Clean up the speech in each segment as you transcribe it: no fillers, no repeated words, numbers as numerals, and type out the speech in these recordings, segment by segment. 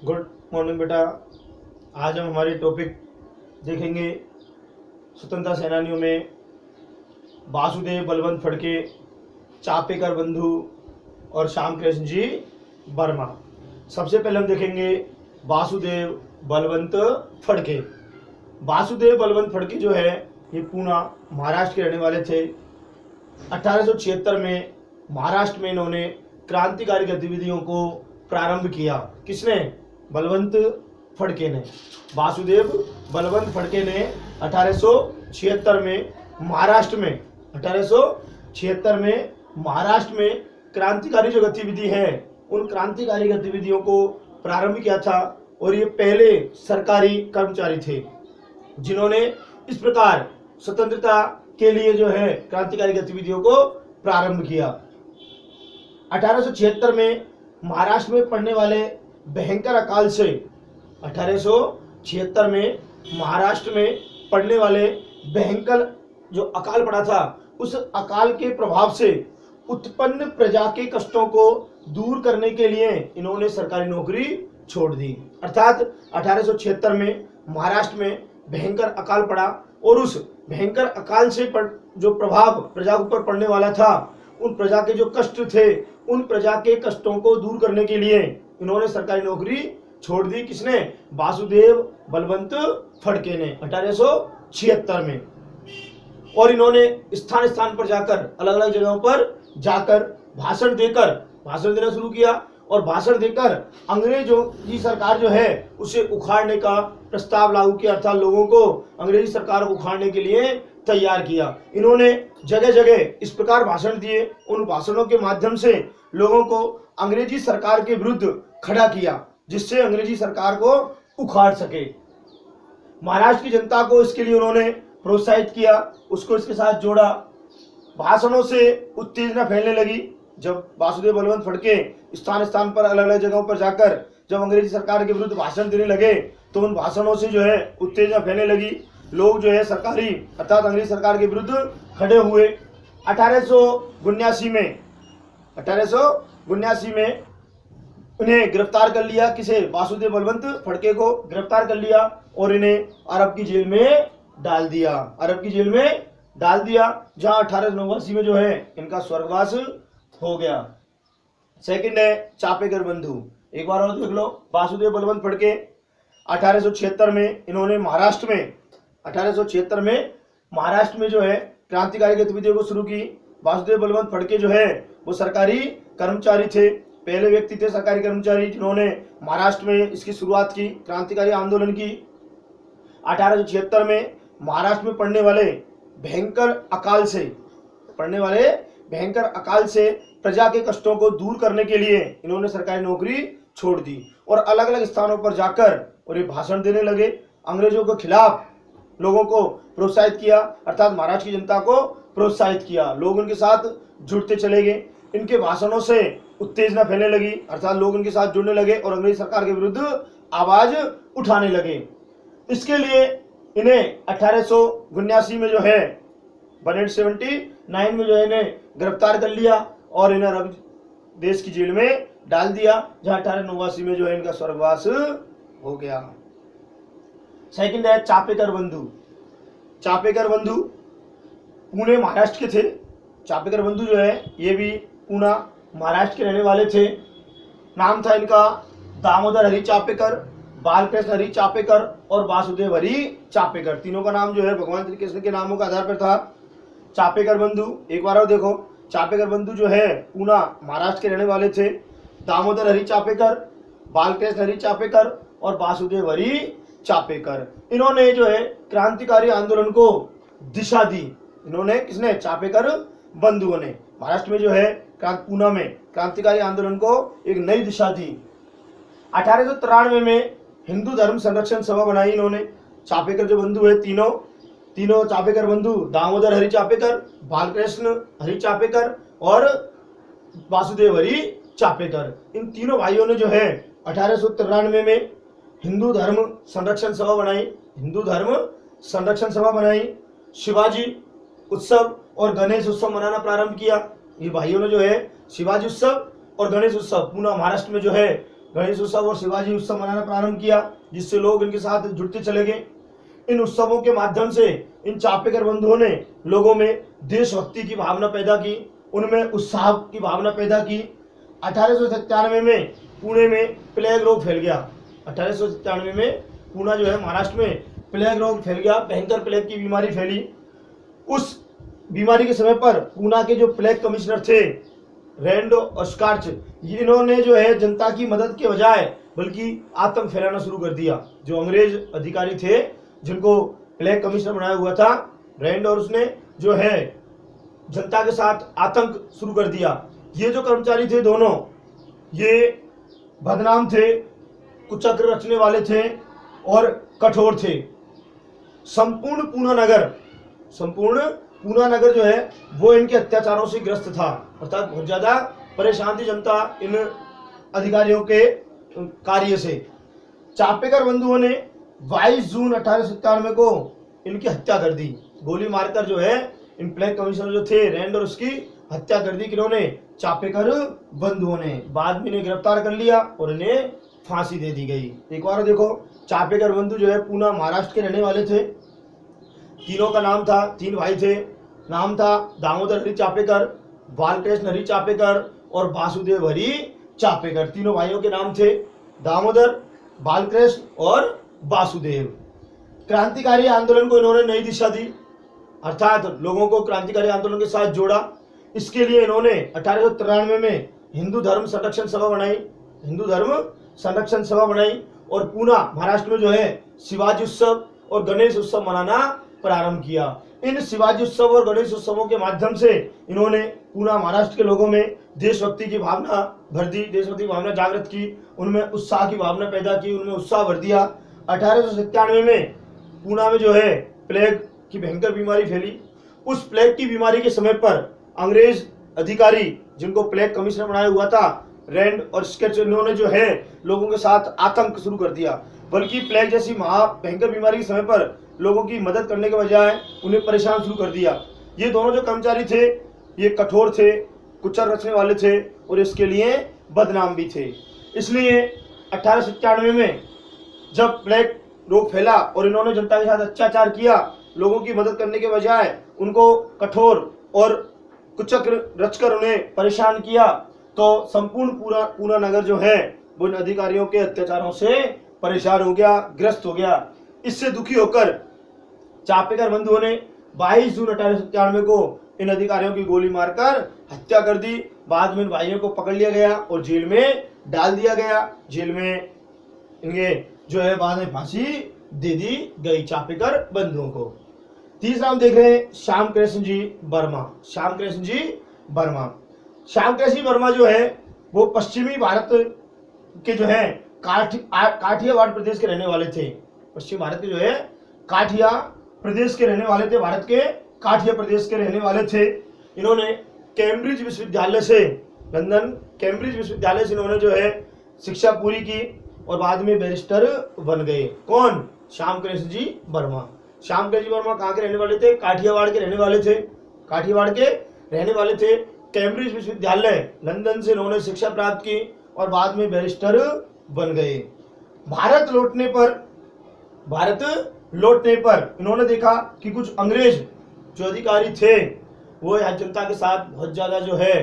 Good morning बेटा। आज हम हमारे टॉपिक देखेंगे स्वतंत्रता सेनानियों में वासुदेव बलवंत फड़के, चापेकर बंधु और श्याम कृष्ण जी वर्मा। सबसे पहले हम देखेंगे वासुदेव बलवंत फड़के। वासुदेव बलवंत फड़के जो है ये पूना महाराष्ट्र के रहने वाले थे। 1876 में महाराष्ट्र में इन्होंने क्रांतिकारी गतिविधियों को प्रारंभ किया। किसने? बलवंत फड़के ने। वासुदेव बलवंत फड़के ने 1876 में महाराष्ट्र में क्रांतिकारी जो गतिविधि है उन क्रांतिकारी गतिविधियों को प्रारंभ किया था। और ये पहले सरकारी कर्मचारी थे जिन्होंने इस प्रकार स्वतंत्रता के लिए जो है क्रांतिकारी गतिविधियों को प्रारंभ किया। 1876 में महाराष्ट्र में पड़ने वाले भयंकर अकाल से 1876 में महाराष्ट्र में पड़ने वाले भयंकर जो अकाल पड़ा था उस अकाल के प्रभाव से उत्पन्न प्रजा के कष्टों को दूर करने के लिए इन्होंने सरकारी नौकरी छोड़ दी। अर्थात 1876 में महाराष्ट्र में भयंकर अकाल पड़ा और उस भयंकर अकाल से जो प्रभाव प्रजा के ऊपर पड़ने वाला था, उन प्रजा के जो कष्ट थे, उन प्रजा के कष्टों को दूर करने के लिए इन्होंने सरकारी नौकरी छोड़ दी। किसने? वासुदेव बलवंत फड़के ने 1876 में। और इन्होंने स्थान स्थान पर जाकर, अलग अलग जगहों पर जाकर भाषण देना शुरू किया और भाषण देकर अंग्रेजों की सरकार जो है उसे उखाड़ने का प्रस्ताव लागू किया। अर्थात लोगों को अंग्रेजी सरकार को उखाड़ने के लिए तैयार किया। इन्होंने जगह जगह इस प्रकार भाषण दिए। उन भाषणों के माध्यम से लोगों को अंग्रेजी सरकार के विरुद्ध खड़ा किया जिससे अंग्रेजी सरकार को उखाड़ सके। महाराष्ट्र की जनता को इसके लिए उन्होंने प्रोत्साहित किया, उसको इसके साथ जोड़ा। भाषणों से उत्तेजना फैलने लगी। जब वासुदेव बलवंत फड़के स्थान स्थान पर अलग अलग जगहों पर जाकर जब अंग्रेजी सरकार के विरुद्ध भाषण देने लगे तो उन भाषणों से जो है उत्तेजना फैलने लगी। लोग जो है सरकारी अर्थात अंग्रेजी सरकार के विरुद्ध खड़े हुए। 1879 में उन्हें गिरफ्तार कर लिया। किसे? वासुदेव बलवंत फड़के को गिरफ्तार कर लिया और इन्हें अरब की जेल में डाल दिया, जहां 1889 में जो है इनका स्वर्गवास हो गया। सेकंड है चापेकर बंधु। एक बार और देख लो। वासुदेव बलवंत फड़के 1876 में इन्होंने महाराष्ट्र में जो है क्रांतिकारी गतिविधियों को शुरू की। वासुदेव बलवंत फड़के जो है वो सरकारी कर्मचारी थे, पहले व्यक्ति थे सरकारी कर्मचारी जिन्होंने महाराष्ट्र में इसकी शुरुआत की, क्रांतिकारी आंदोलन की। 1876 में महाराष्ट्र में पड़ने वाले भयंकर अकाल से प्रजा के कष्टों को दूर करने के लिए इन्होंने सरकारी नौकरी छोड़ दी और अलग अलग स्थानों पर जाकर और ये भाषण देने लगे। अंग्रेजों के खिलाफ लोगों को प्रोत्साहित किया, अर्थात महाराष्ट्र की जनता को प्रोत्साहित किया। लोग उनके साथ जुड़ते चले गए। इनके भाषणों से उत्तेजना फैलने लगी, अर्थात लोग उनके साथ जुड़ने लगे और अंग्रेज सरकार के विरुद्ध आवाज उठाने लगे। इसके लिए इन्हें 1879 में जो है 1879 में जो है इन्हें गिरफ्तार कर लिया और इन्हें अरब देश की जेल में डाल दिया, जहां 1889 में जो है इनका स्वर्गवास हो गया। सेकंड है चापेकर बंधु पुणे महाराष्ट्र के थे। चापेकर बंधु जो है ये भी पूना महाराष्ट्र के रहने वाले थे। नाम था इनका दामोदर हरि चापेकर, बालकृष्ण हरि चापेकर और वासुदेव हरि चापेकर। तीनों का नाम जो है भगवान श्री कृष्ण के नामों के आधार पर था। चापेकर बंधु एक बार और देखो। चापेकर बंधु जो है पूना महाराष्ट्र के रहने वाले थे। दामोदर हरि चापेकर, बालकृष्ण हरि चापेकर और वासुदेव हरि चापेकर। इन्होंने जो है क्रांतिकारी आंदोलन को दिशा दी। इन्होंने किसने? चापेकर बंधुओं ने महाराष्ट्र में जो है पूना में क्रांतिकारी आंदोलन को एक नई दिशा दी। 1893 में हिंदू धर्म संरक्षण सभा बनाई इन्होंने। चापेकर जो बंधु है तीनों चापेकर बंधु, दामोदर हरि चापेकर, बालकृष्ण हरि चापेकर और वासुदेव हरि चापेकर, इन तीनों भाइयों ने जो है 1893 में हिंदू धर्म संरक्षण सभा बनाई। शिवाजी उत्सव और गणेश उत्सव मनाना प्रारंभ किया। ये भाइयों ने जो है शिवाजी उत्सव और गणेश उत्सव पूना महाराष्ट्र में जो है गणेश उत्सव और शिवाजी उत्सव मनाना प्रारंभ किया, जिससे लोग इनके साथ जुड़ते चले गए। इन उत्सवों के माध्यम से इन चापेकर बंधुओं ने लोगों में देशभक्ति की भावना पैदा की, उनमें उत्साह की भावना पैदा की। 1897 में पुणे में प्लेग रोग फैल गया। 1897 में पुणे जो है महाराष्ट्र में प्लेग रोग फैल गया, भयंकर प्लेग की बीमारी फैली। उस बीमारी के समय पर पुणे के जो प्लेग कमिश्नर थे रैंडो ऑस्कार्च, इन्होंने जो है जनता की मदद के बजाय बल्कि आतंक फैलाना शुरू कर दिया। जो अंग्रेज अधिकारी थे जिनको प्लेग कमिश्नर बनाया हुआ था रैंड, और उसने जो है जनता के साथ आतंक शुरू कर दिया। ये जो कर्मचारी थे दोनों, ये बदनाम थे, कुचक्र रचने वाले थे और कठोर थे। संपूर्ण पूना नगर जो है वो इनके अत्याचारों से ग्रस्त था, अर्थात बहुत ज्यादा परेशान थी जनता इन अधिकारियों के कार्य से। चापेकर बंधुओं ने 22 जून 1897 को इनकी हत्या कर दी। गोली मारकर जो है इन प्लेग कमिश्नर जो थे रैंड और उसकी हत्या कर दी। किन्होंने? चापेकर बंधुओं ने। बाद में इन्हें गिरफ्तार कर लिया और इन्हें फांसी दे दी गई। एक बार देखो, चापेकर बंधु जो है पूना महाराष्ट्र के रहने वाले थे। तीनों का नाम था, 3 भाई थे, नाम था दामोदर हरि चापेकर, बालकृष्ण हरि चापेकर और वासुदेव हरि चापेकर। तीनों भाइयों के नाम थे दामोदर, बालकृष्ण और वासुदेव। क्रांतिकारी आंदोलन को इन्होंने नई दिशा दी, अर्थात लोगों को क्रांतिकारी आंदोलन के साथ जोड़ा। इसके लिए इन्होंने 1893 में हिंदू धर्म संरक्षण सभा बनाई और पूना महाराष्ट्र में जो है शिवाजी उत्सव और गणेश उत्सव मनाना प्रारंभ किया। इन शिवाजी उत्सव और गणेश उत्सवों के माध्यम से इन्होंने पूना महाराष्ट्र के लोगों में देशभक्ति की भावना भर दी, देशभक्ति की भावना जागृत की, उनमें उत्साह की भावना पैदा की, उनमें उत्साह भर दिया। 1897 में पूना में जो है प्लेग की भयंकर बीमारी फैली। उस प्लेग की बीमारी के समय पर अंग्रेज अधिकारी जिनको प्लेग कमिश्नर बनाया हुआ था रैंड और स्केच, इन्होंने जो है लोगों के साथ आतंक शुरू कर दिया। बल्कि प्लेग जैसी महा भयंकर बीमारी के समय पर लोगों की मदद करने के बजाय उन्हें परेशान शुरू कर दिया। ये दोनों जो कर्मचारी थे ये कठोर थे, कुचल रचने वाले थे और इसके लिए बदनाम भी थे। इसलिए 1897 में जब प्लेग रोग फैला और इन्होंने जनता के साथ अत्याचार किया, लोगों की मदद करने के बजाय उनको कठोर और कुचक्र रचकर उन्हें परेशान किया, तो संपूर्ण पूरा नगर जो है वो इन अधिकारियों के अत्याचारों से परेशान हो गया, ग्रस्त हो गया। इससे दुखी होकर चापेकर बंधुओं ने 22 जून 1897 को इन अधिकारियों की गोली मारकर हत्या कर दी। बाद में इन भाइयों को पकड़ लिया गया और जेल में डाल दिया गया। जेल में इनके जो है बाद में फांसी दे दी गई चापेकर बंधुओं को। तीसरा हम देख रहे हैं श्याम कृष्ण जी वर्मा। श्याम कृष्ण वर्मा जो है वो पश्चिमी भारत के जो है काठियावाड़ प्रदेश के रहने वाले थे। पश्चिम भारत के जो है काठिया प्रदेश के रहने वाले थे, भारत के काठिया प्रदेश के रहने वाले थे। इन्होंने कैम्ब्रिज विश्वविद्यालय से, लंदन कैम्ब्रिज विश्वविद्यालय से इन्होंने जो है शिक्षा पूरी की और बाद में बैरिस्टर बन गए। कौन? श्याम कृष्ण जी वर्मा। श्याम कृष्ण जी वर्मा कहाँ के रहने वाले थे? काठियावाड़ के रहने वाले थे। कैम्ब्रिज विश्वविद्यालय लंदन से इन्होंने शिक्षा प्राप्त की और बाद में बैरिस्टर बन गए। भारत लौटने पर इन्होंने देखा कि कुछ अंग्रेज जो अधिकारी थे वो जनता के साथ बहुत ज्यादा जो है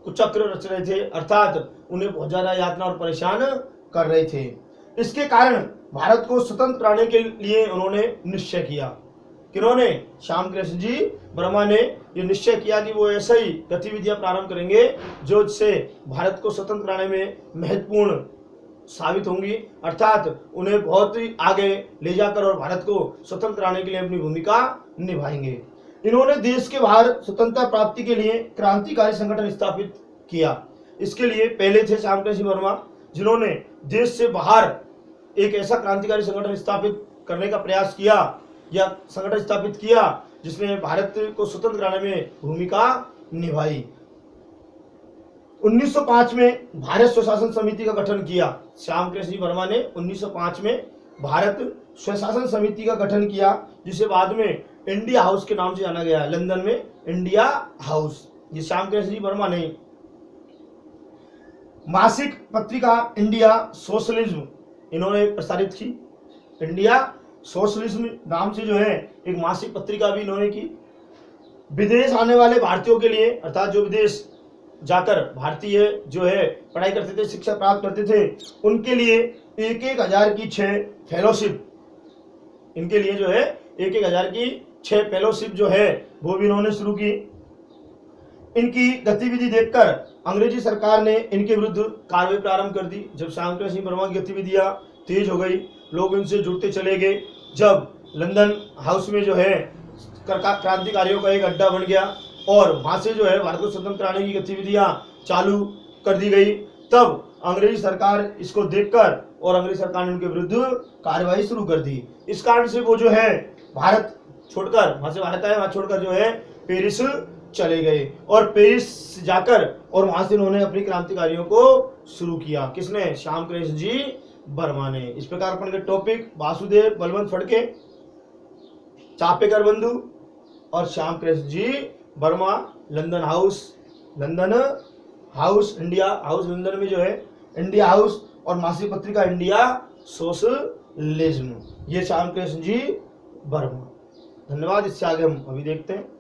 कुचक्र रच रहे थे, अर्थात उन्हें बहुत ज्यादा यातना और परेशान कर रहे थे। इसके कारण भारत को स्वतंत्र बनाने के लिए उन्होंने निश्चय किया। किन्होंने? श्याम कृष्ण जी वर्मा ने ये निश्चय किया कि वो ऐसे ही गतिविधियां प्रारंभ करेंगे जो इससे भारत को स्वतंत्र बनाने में महत्वपूर्ण साबित होंगी, अर्थात उन्हें बहुत ही आगे ले जाकर और भारत को स्वतंत्र बनाने के लिए अपनी भूमिका निभाएंगे। इन्होंने देश के बाहर स्वतंत्रता प्राप्ति के लिए क्रांतिकारी संगठन स्थापित किया। इसके लिए पहले थे श्याम कृष्ण वर्मा जिन्होंने देश से बाहर एक ऐसा क्रांतिकारी संगठन स्थापित करने का प्रयास किया या संगठन स्थापित किया जिसने भारत को स्वतंत्र कराने में भूमिका निभाई। 1905 में भारत स्वशासन समिति का गठन किया। श्याम कृष्ण जी वर्मा ने 1905 में भारत स्वशासन समिति का गठन किया, जिसे बाद में इंडिया हाउस के नाम से जाना गया। लंदन में इंडिया हाउस। ये श्याम कृष्ण जी वर्मा नहीं। मासिक पत्रिका इंडिया सोशलिज्म इन्होंने प्रसारित की। इंडिया सोशलिज्म नाम से जो है एक मासिक पत्रिका भी इन्होंने की। विदेश आने वाले भारतीयों के लिए, अर्थात जो विदेश जाकर भारतीय जो है पढ़ाई करते थे, शिक्षा प्राप्त करते थे, उनके लिए 1,000 की 6 फेलोशिप, इनके लिए जो है 1,000 की 6 फेलोशिप जो है वो भी इन्होंने शुरू की। इनकी गतिविधि देखकर अंग्रेजी सरकार ने इनके विरुद्ध कार्रवाई प्रारंभ कर दी। जब श्यामकृष्ण सिंह वर्मा की गतिविधियां तेज हो गई, लोग इनसे जुड़ते चले गए। जब लंदन हाउस में जो है क्रांतिकारियों का एक अड्डा बन गया और वहां से जो है भारत को स्वतंत्र कराने की गतिविधियां चालू कर दी गई, तब अंग्रेजी सरकार इसको देखकर और अंग्रेजी सरकार ने उनके विरुद्ध कार्रवाई शुरू कर दी। इस कारण से वो जो है भारत छोड़कर, वहां से भारत आए, वहां छोड़कर जो है पेरिस चले गए और पेरिस जाकर और वहां से उन्होंने अपनी क्रांतिकारियों को शुरू किया। किसने? श्यामकृष्ण जी वर्मा ने। इस प्रकार अपन के टॉपिक वासुदेव बलवंत फड़के, चापेकर बंधु और Shyamkrishna ji Varma, London house India house London में जो है इंडिया हाउस और मासिक पत्रिका इंडिया सोशलिज्म, ये श्यामकृष्ण जी वर्मा। धन्यवाद। इससे आगे हम अभी देखते हैं।